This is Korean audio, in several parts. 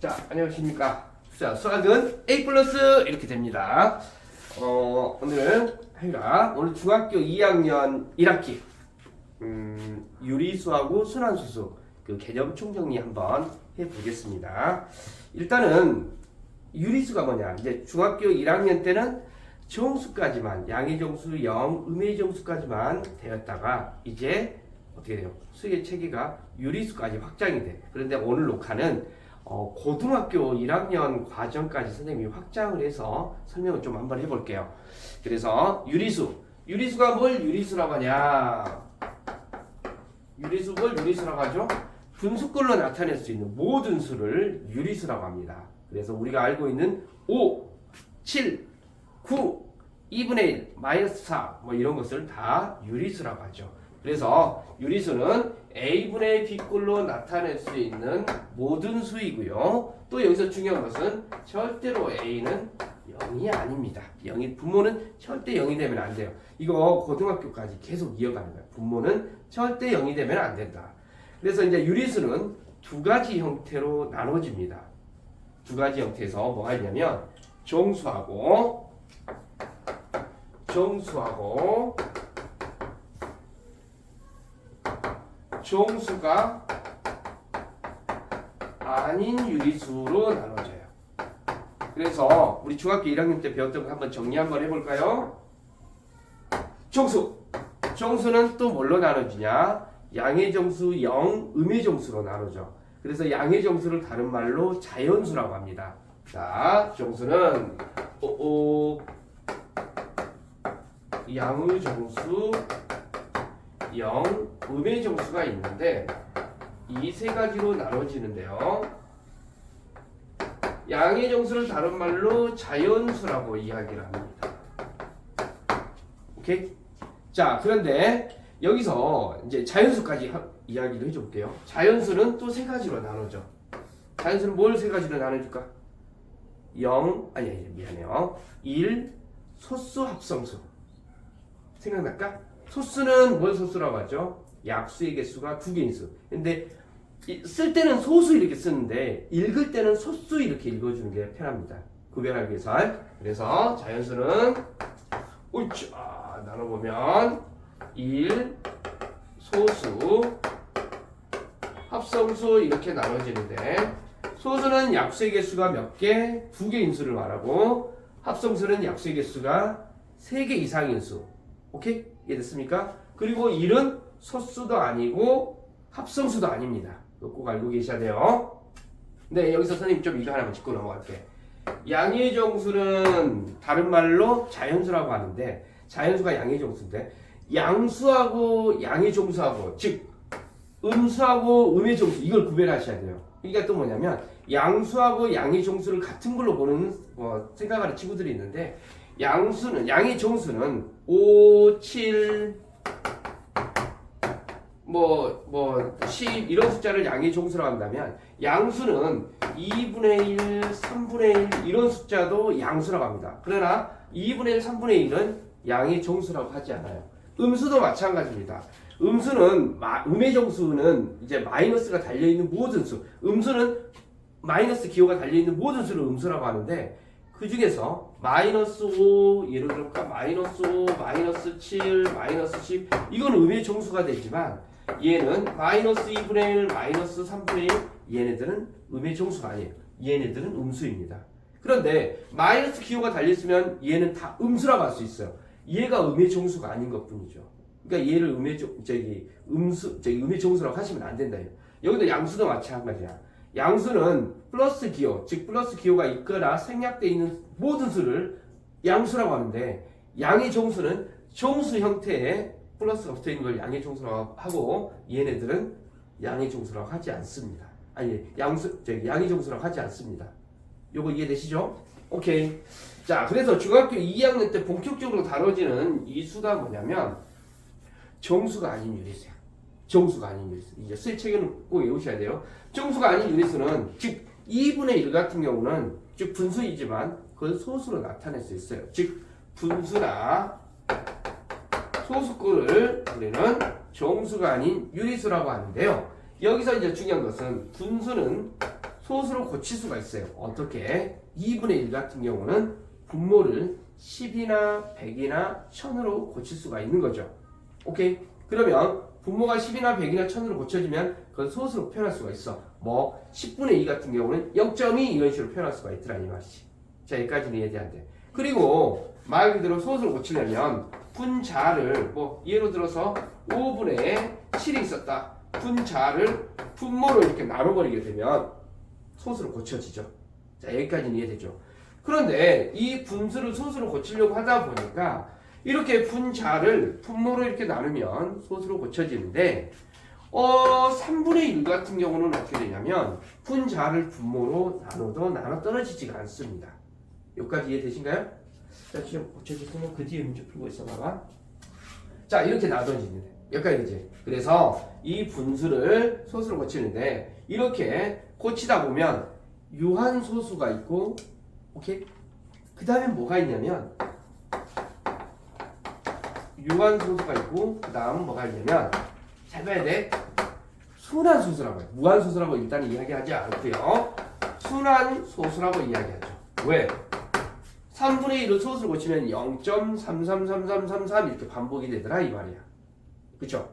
자, 안녕하십니까. 자, 수학은 A 플러스 이렇게 됩니다. 오늘은 오늘 중학교 2학년 1학기 유리수하고 순환수수 그 개념 총정리 한번 해보겠습니다. 일단은 유리수가 뭐냐? 이제 중학교 1학년 때는 정수까지만 양의 정수 0, 음의 정수까지만 되었다가 이제 어떻게 돼요? 수의 체계가 유리수까지 확장이 돼. 그런데 오늘 녹화는 고등학교 1학년 과정까지 선생님이 확장을 해서 설명을 좀 한번 해볼게요. 그래서 유리수가 뭘 유리수라고 하냐? 유리수 뭘 유리수라고 하죠? 분수꼴로 나타낼 수 있는 모든 수를 유리수라고 합니다. 그래서 우리가 알고 있는 5, 7, 9, 2분의 1, 마이너스 4 뭐 이런 것을 다 유리수라고 하죠. 그래서 유리수는 A분의 B꼴로 나타낼 수 있는 모든 수이고요. 또 여기서 중요한 것은 절대로 A는 0이 아닙니다. 0이 분모는 절대 0이 되면 안 돼요. 이거 고등학교까지 계속 이어가는 거예요. 분모는 절대 0이 되면 안 된다. 그래서 이제 유리수는 두 가지 형태로 나눠집니다. 두 가지 형태에서 뭐가 있냐면 정수하고 정수가 아닌 유리수로 나눠져요. 그래서 우리 중학교 1학년 때 배웠던 거 한번 정리 한번 해볼까요? 정수는 또 뭘로 나눠지냐? 양의 정수 0, 음의 정수로 나누죠. 그래서 양의 정수를 다른 말로 자연수라고 합니다. 자, 정수는 양의 정수 0, 음의 정수가 있는데 이 세 가지로 나눠지는데요. 양의 정수를 다른 말로 자연수라고 이야기를 합니다. 오케이? 자, 그런데 여기서 이제 자연수까지 이야기를 해줄게요. 자연수는 또 세 가지로 나누죠. 자연수는 뭘 세 가지로 나눠줄까? 1, 소수 합성수. 생각날까? 소수는 뭘 소수라고 하죠? 약수의 개수가 두 개인 수. 근데 쓸 때는 소수 이렇게 쓰는데 읽을 때는 소수 이렇게 읽어주는 게 편합니다. 구별하기 위해서. 그래서 자연수는 나눠보면 1, 소수, 합성수 이렇게 나눠지는데 소수는 약수의 개수가 몇 개? 두 개인 수를 말하고 합성수는 약수의 개수가 3개 이상인 수. 오케이? 이해됐습니까? 그리고 1은 소수도 아니고 합성수도 아닙니다. 이거 꼭 알고 계셔야 돼요. 네, 여기서 선생님 좀 이거 하나만 짚고 넘어갈게. 양의 정수는 다른 말로 자연수라고 하는데 자연수가 양의 정수인데 양수하고 양의 정수하고 즉 음수하고 음의 정수 이걸 구별하셔야 돼요. 그러니까 또 뭐냐면 양수하고 양의 정수를 같은 걸로 보는 생각하는 친구들이 있는데 양의 정수는 5, 7, 10 이런 숫자를 양의 정수라고 한다면 양수는 2분의 1, 3분의 1 이런 숫자도 양수라고 합니다. 그러나 2분의 1, 3분의 1은 양의 정수라고 하지 않아요. 음수도 마찬가지입니다. 음의 정수는 이제 마이너스가 달려있는 모든 수, 음수는 마이너스 기호가 달려있는 모든 수를 음수라고 하는데 그 중에서 마이너스 5, 예를 들어볼까? 마이너스 5, 마이너스 7, 마이너스 10 이건 음의 정수가 되지만 얘는 마이너스 2분의 1, 마이너스 3분의 1 얘네들은 음의 정수가 아니에요. 얘네들은 음수입니다. 그런데 마이너스 기호가 달려있으면 얘는 다 음수라고 할 수 있어요. 얘가 음의 정수가 아닌 것 뿐이죠. 그러니까 얘를 음의 정수라고 하시면 안 된다. 여기도 양수도 마찬가지야. 양수는 플러스 기호, 즉 플러스 기호가 있거나 생략되어 있는 모든 수를 양수라고 하는데 양의 정수는 정수 형태의 플러스가 붙어 있는 걸 양의 정수라고 하고 얘네들은 양의 정수라고 하지 않습니다. 양의 정수라고 하지 않습니다. 요거 이해되시죠? 오케이. 자, 그래서 중학교 2학년 때 본격적으로 다뤄지는 이 수가 뭐냐면 정수가 아닌 유리수야. 정수가 아닌 유리수. 이제 수의 체계는 꼭 외우셔야 돼요. 정수가 아닌 유리수는 즉 2분의 1 같은 경우는 즉 분수이지만 그걸 소수로 나타낼 수 있어요. 즉 분수나 소수꼴을 우리는 정수가 아닌 유리수라고 하는데요. 여기서 이제 중요한 것은 분수는 소수로 고칠 수가 있어요. 어떻게? 2분의 1 같은 경우는 분모를 10이나 100이나 1000으로 고칠 수가 있는 거죠. 오케이? 그러면 분모가 10이나 100이나 1000으로 고쳐지면 그건 소수로 표현할 수가 있어. 뭐 10분의 2 같은 경우는 0.2 이런 식으로 표현할 수가 있더라 이 말이지. 자, 여기까지는 이해돼야. 그리고 말 그대로 소수로 고치려면 분자를 뭐 예로 들어서 5분의 7이 있었다. 분자를 분모로 이렇게 나눠버리게 되면 소수로 고쳐지죠. 자, 여기까지는 이해되죠. 그런데 이 분수를 소수로 고치려고 하다 보니까 이렇게 분자를 분모로 이렇게 나누면 소수로 고쳐지는데 3분의 1 같은 경우는 어떻게 되냐면 분자를 분모로 나눠도 나눠 떨어지지가 않습니다. 여기까지 이해되신가요? 자, 지금 고쳐졌으면 그 뒤에 문제 풀고 있어 봐봐. 자, 이렇게 나눠지는데 여기까지지. 그래서 이 분수를 소수로 고치는데 이렇게 고치다 보면 유한소수가 있고, 오케이? 그 다음에 뭐가 있냐면 유한소수가 있고, 그 다음은 뭐가 있냐면 잘 봐야 돼. 순환소수라고 해요. 무한소수라고 일단 이야기하지 않고요. 순환소수라고 이야기하죠. 왜? 3분의 1을 소수로 고치면 0.333333 이렇게 반복이 되더라 이 말이야. 그쵸?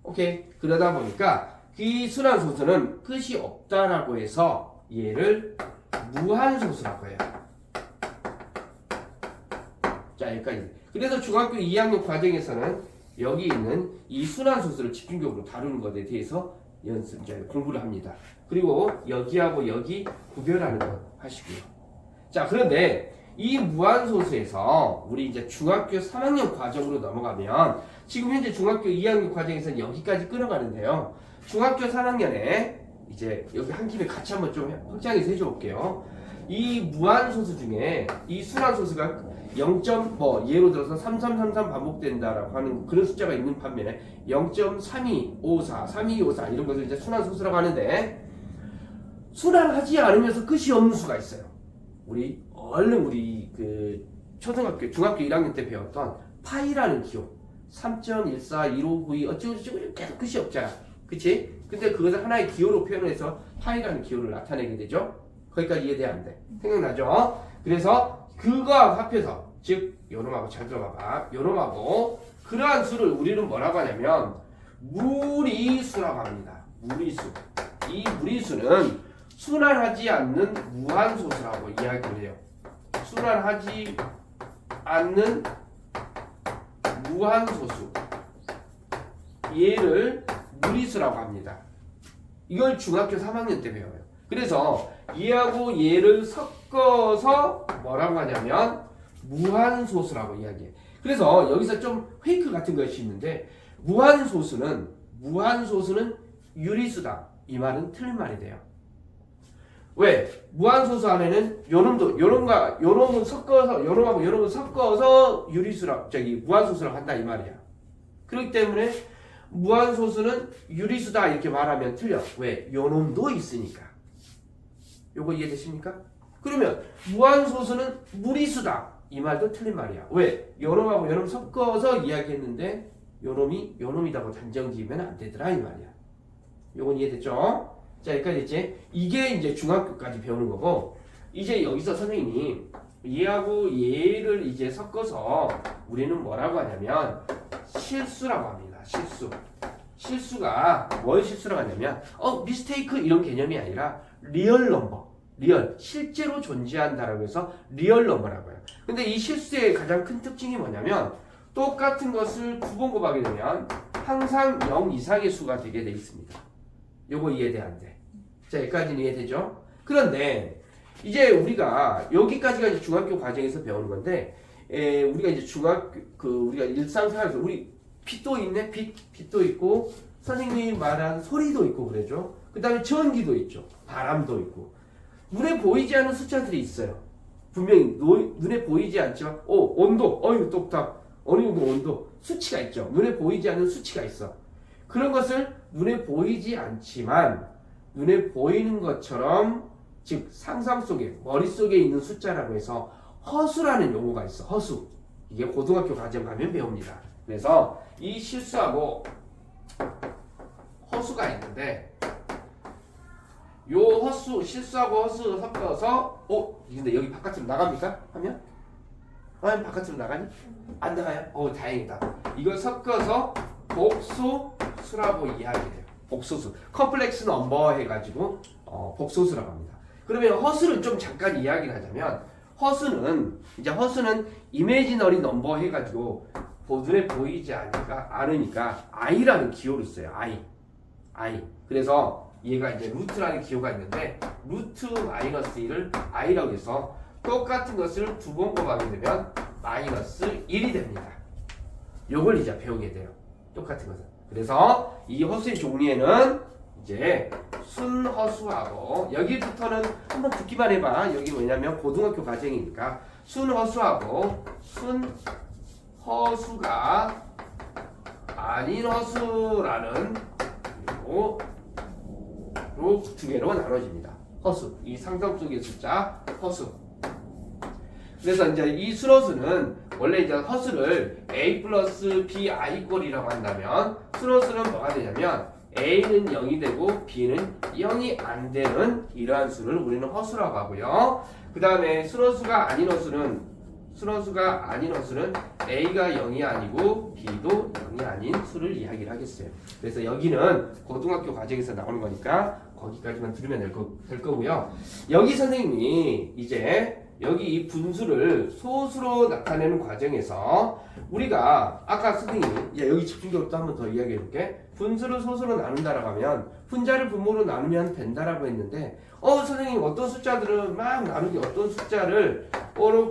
오케이? 그러다 보니까 이 순환소수는 끝이 없다라고 해서 얘를 무한소수라고 해요. 자, 여기까지. 그래서 중학교 2학년 과정에서는 여기 있는 이 순환소수를 집중적으로 다루는 것에 대해서 공부를 합니다. 그리고 여기하고 여기 구별하는 거 하시고요. 자, 그런데 이 무한소수에서 우리 이제 중학교 3학년 과정으로 넘어가면 지금 현재 중학교 2학년 과정에서는 여기까지 끌어가는데요. 중학교 3학년에 이제 여기 한 김에 같이 한번 좀 확장해서 해줘 볼게요. 이 무한소수 중에 이 순환소수가 0. 예로 들어서 3333 반복된다라고 하는 그런 숫자가 있는 반면에 0.3254, 3254 이런 것을 이제 순환소수라고 하는데 순환하지 않으면서 끝이 없는 수가 있어요. 우리 그 초등학교, 중학교 1학년 때 배웠던 파이라는 기호 3.141592 어쩌고저쩌고 계속 끝이 없잖아. 그치? 근데 그것을 하나의 기호로 표현해서 파이라는 기호를 나타내게 되죠. 거기까지 이해돼 안 돼? 생각나죠? 그래서 그거하고 합해서 즉 요놈하고 잘 들어봐봐. 요놈하고 그러한 수를 우리는 뭐라고 하냐면 무리수라고 합니다. 무리수. 이 무리수는 순환하지 않는 무한소수라고 이야기를 해요. 순환하지 않는 무한소수. 얘를 무리수라고 합니다. 이걸 중학교 3학년 때 배워요. 그래서 얘하고 얘를 섞어서 뭐라고 하냐면 무한소수라고 이야기해. 그래서 여기서 좀 페이크 같은 것이 있는데 무한소수는 유리수다. 이 말은 틀린 말이 돼요. 왜? 무한소수 안에는 요놈을 섞어서 요놈하고 요놈을 섞어서 무한소수라고 한다 이 말이야. 그렇기 때문에 무한소수는 유리수다 이렇게 말하면 틀려. 왜? 요놈도 있으니까. 요거 이해되십니까? 그러면 무한소수는 무리수다 이 말도 틀린 말이야. 왜? 요놈하고 요놈 섞어서 이야기했는데 요놈이라고 단정 지으면 안 되더라 이 말이야. 요건 이해됐죠? 자, 여기까지 됐지? 이게 이제 중학교까지 배우는 거고, 이제 여기서 선생님이 얘하고 얘를 이제 섞어서 우리는 뭐라고 하냐면 실수라고 합니다. 실수가 뭘 실수라고 하냐면 미스테이크 이런 개념이 아니라 리얼 넘버. 실제로 존재한다라고 해서 리얼 넘버라고 해요. 근데 이 실수의 가장 큰 특징이 뭐냐면 똑같은 것을 두 번 곱하게 되면 항상 0 이상의 수가 되게 돼 있습니다. 요거 이해돼 안 돼? 자, 여기까지는 이해되죠? 그런데 이제 우리가 여기까지가 이제 중학교 과정에서 배우는 건데 우리가 이제 우리가 일상생활에서 우리 빛도 있네? 빛도 있고 선생님이 말한 소리도 있고 그러죠. 그 다음에 전기도 있죠. 바람도 있고 눈에 보이지 않는 숫자들이 있어요. 분명히 눈에 보이지 않지만 온도, 똑딱 어느 정도 온도 수치가 있죠. 눈에 보이지 않는 수치가 있어. 그런 것을 눈에 보이지 않지만 눈에 보이는 것처럼 즉 상상 속에 머릿속에 있는 숫자라고 해서 허수라는 용어가 있어. 허수. 이게 고등학교 과정 가면 배웁니다. 그래서 이 실수하고 허수가 있는데 요 허수 실수하고 허수 섞어서 근데 여기 바깥으로 나갑니까? 하면? 하면 바깥으로 나가니? 안 나가요? 다행이다. 이걸 섞어서 복소수라고 이야기해요. 복소수. 컴플렉스 넘버 해가지고 복소수라고 합니다. 그러면 허수를 좀 잠깐 이야기를 하자면 허수는 이미지너리 넘버 해가지고 눈에 보이지 않으니까 i라는 기호를 써요. i. 그래서 얘가 이제 루트라는 기호가 있는데 루트 마이너스 1을 i라고 해서 똑같은 것을 두 번 곱하게 되면 마이너스 1이 됩니다. 요걸 이제 배우게 돼요. 똑같은 것은. 그래서 이 허수의 종류에는 이제 순허수하고 여기부터는 한번 듣기만 해봐. 여기 뭐냐면 고등학교 과정이니까 순허수하고 순허수가 아닌 허수라는 두 개로 나눠집니다. 허수. 이 상점 속의 숫자 허수. 그래서 이제 이 순허수는 원래 이제 허수를 a 플러스 b i 꼴이라고 한다면 순허수는 뭐가 되냐면 a는 0이 되고 b는 0이 안 되는 이러한 수를 우리는 허수라고 하고요. 그 다음에 순허수가 아닌 허수는 a가 0이 아니고 b도 0이 아닌 수를 이야기를 하겠어요. 그래서 여기는 고등학교 과정에서 나오는 거니까 거기까지만 들으면 될 거고요. 여기 선생님이 이제 여기 이 분수를 소수로 나타내는 과정에서 우리가 아까 선생님이 여기 집중적으로 또 한 번 더 이야기해 볼게. 분수를 소수로 나눈다라고 하면 분자를 분모로 나누면 된다라고 했는데 선생님 어떤 숫자들은 막 나누기 어떤 숫자를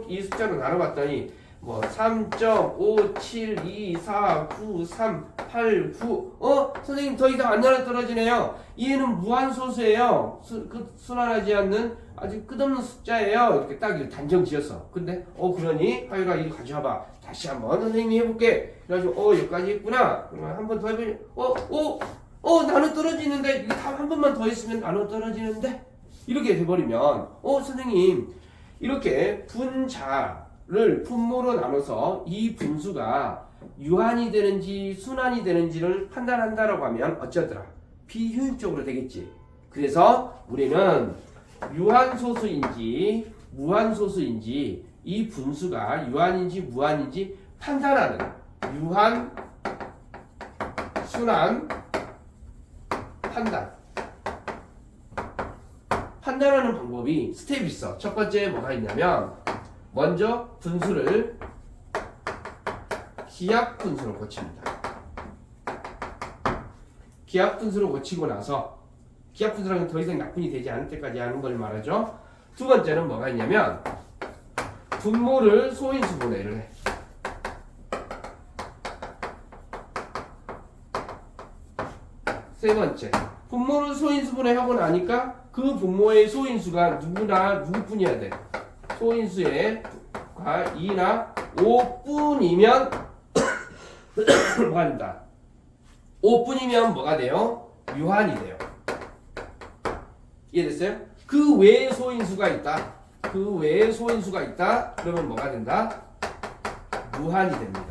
이 숫자로 나눠봤더니 뭐 3.5724938 선생님 더 이상 안 떨어지네요. 얘는 무한소수예요. 순환하지 않는 아주 끝없는 숫자예요. 이렇게 딱 단정 지었어. 근데 그러니 하유라 이거 가져와봐. 다시 한번 선생님이 해볼게. 그래가지고 여기까지 했구나. 그러면 한 번 더 해보니 나눠 떨어지는데 이거 한 번만 더 했으면 나눠 떨어지는데 이렇게 돼버리면 선생님 이렇게 분자를 분모로 나눠서 이 분수가 유한이 되는지 순환이 되는지를 판단한다라고 하면 어쩌더라? 비효율적으로 되겠지. 그래서 우리는 유한소수인지 무한소수인지 이 분수가 유한인지 무한인지 판단하는 유한, 순환, 판단하는 방법이 스텝이 있어. 첫 번째 뭐가 있냐면 먼저 분수를 기하분수로 고칩니다. 기하분수로 고치고 나서 기하분수라는 더 이상 약분이 되지 않을 때까지 하는 걸 말하죠. 두 번째는 뭐가 있냐면 분모를 소인수분해를 해. 세 번째, 분모를 소인수분해하고 나니까 그 분모의 소인수가 누구뿐이어야 돼? 소인수의 2나 5뿐이면 뭐가 된다? 5뿐이면 뭐가 돼요? 유한이 돼요. 이해됐어요? 그 외에 소인수가 있다. 그러면 뭐가 된다? 무한이 됩니다.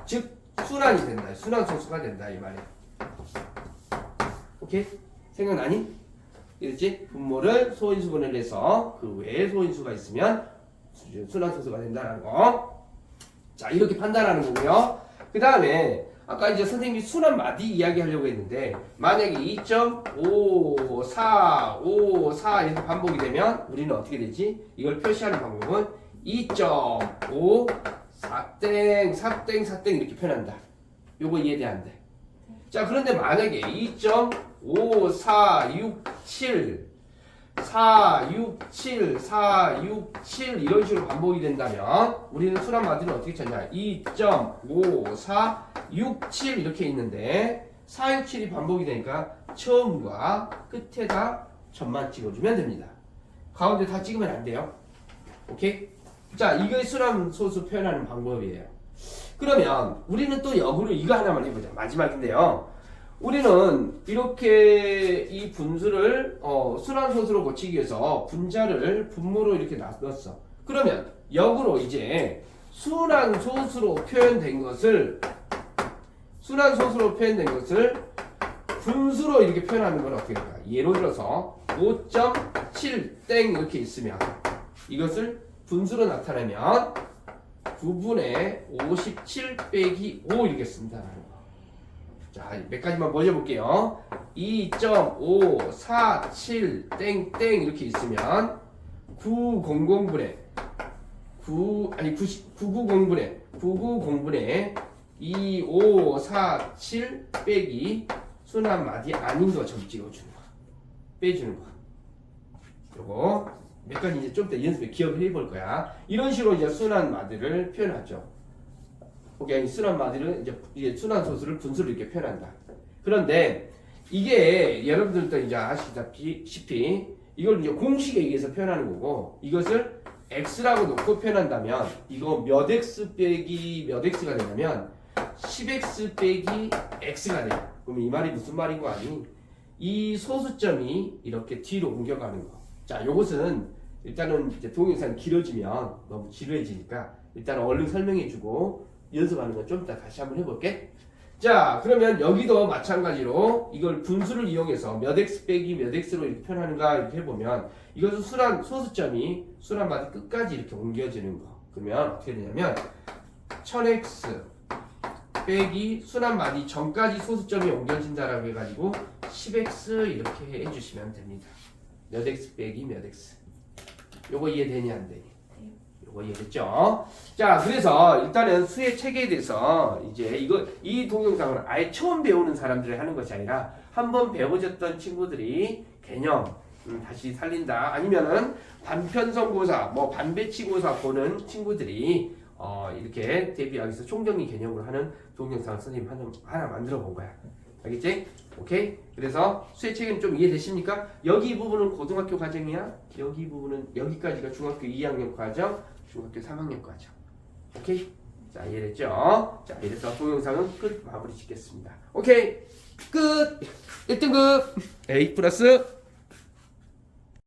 즉 순환이 된다. 순환소수가 된다 이 말이야. 오케이? 생각나니? 이랬지? 분모를 소인수분해를 해서 그 외에 소인수가 있으면 순환소수가 된다는 거. 자, 이렇게 판단하는 거고요. 그 다음에 아까 이제 선생님이 순환 마디 이야기하려고 했는데 만약에 2.5454 이렇게 반복이 되면 우리는 어떻게 되지? 이걸 표시하는 방법은 2.5 4땡 이렇게 표현한다. 요거 이해돼 안 돼? 자, 그런데 만약에 2.5467 이런 식으로 반복이 된다면 우리는 순환 마디는 어떻게 찾냐? 2.5467 이렇게 있는데 467이 반복이 되니까 처음과 끝에다 점만 찍어주면 됩니다. 가운데 다 찍으면 안 돼요. 오케이? 자, 이게 순환 소수 표현하는 방법이에요. 그러면 우리는 또 역으로 이거 하나만 해보자. 마지막인데요. 우리는 이렇게 이 분수를 순환소수로 고치기 위해서 분자를 분모로 이렇게 나눴어. 그러면 역으로 이제 순환소수로 표현된 것을 분수로 이렇게 표현하는 건 어떻게 될까? 예를 들어서 5.7 땡 이렇게 있으면 이것을 분수로 나타내면 9분의 57 빼기 5 이렇게 쓴다는 거. 자, 몇 가지만 먼저 볼게요. 2.547 땡땡 이렇게 있으면 900분의 990분의 2547 빼기 순환 마디 아닌 거 점 찍어주는 거. 빼주는 거. 요거 몇 가지 이제 좀 더 연습에 기억을 해볼 거야. 이런 식으로 이제 순환 마디를 표현하죠. 오케이, 순환 마디를 이제 순환 소수를 분수로 이렇게 표현한다. 그런데 이게 여러분들도 이제 아시다시피 이걸 이제 공식에 의해서 표현하는 거고 이것을 x라고 놓고 표현한다면 이거 몇 x 빼기 몇 x가 되냐면 10x 빼기 x가 돼요. 그럼 이 말이 무슨 말인 거 아니? 이 소수점이 이렇게 뒤로 옮겨가는 거. 자, 요것은 일단은 이제 동영상이 길어지면 너무 지루해지니까 일단 얼른 설명해주고 연습하는 거 좀 이따 다시 한번 해볼게. 자, 그러면 여기도 마찬가지로 이걸 분수를 이용해서 몇 x 빼기 몇 x로 이렇게 표현하는가 이렇게 해보면 이것은 소수점이 순환 마디 끝까지 이렇게 옮겨지는 거. 그러면 어떻게 되냐면 1000x 빼기 순환 마디 전까지 소수점이 옮겨진다라고 해가지고 10x 이렇게 해주시면 됩니다. 몇 x 빼기 몇 x. 요거 이해되니 안 되니? 요거 이해됐죠? 자, 그래서 일단은 수의 체계에 대해서 이제 이 동영상은 아예 처음 배우는 사람들이 하는 것이 아니라 한번 배워졌던 친구들이 개념 다시 살린다. 아니면은 반편성고사, 뭐 반배치고사 보는 친구들이 이렇게 대비하기 위해서 총정리 개념으로 하는 동영상을 선생님 하나 만들어 본 거야. 알겠지? 오케이? 그래서 수의 체계는 좀 이해되십니까? 여기 이 부분은 고등학교 과정이야. 여기 이 부분은 여기까지가 중학교 2학년 과정, 중학교 3학년 과정. 오케이? 자, 이해됐죠? 자, 이래서 동영상은 끝 마무리 짓겠습니다. 오케이? 끝! 1등급 A 플러스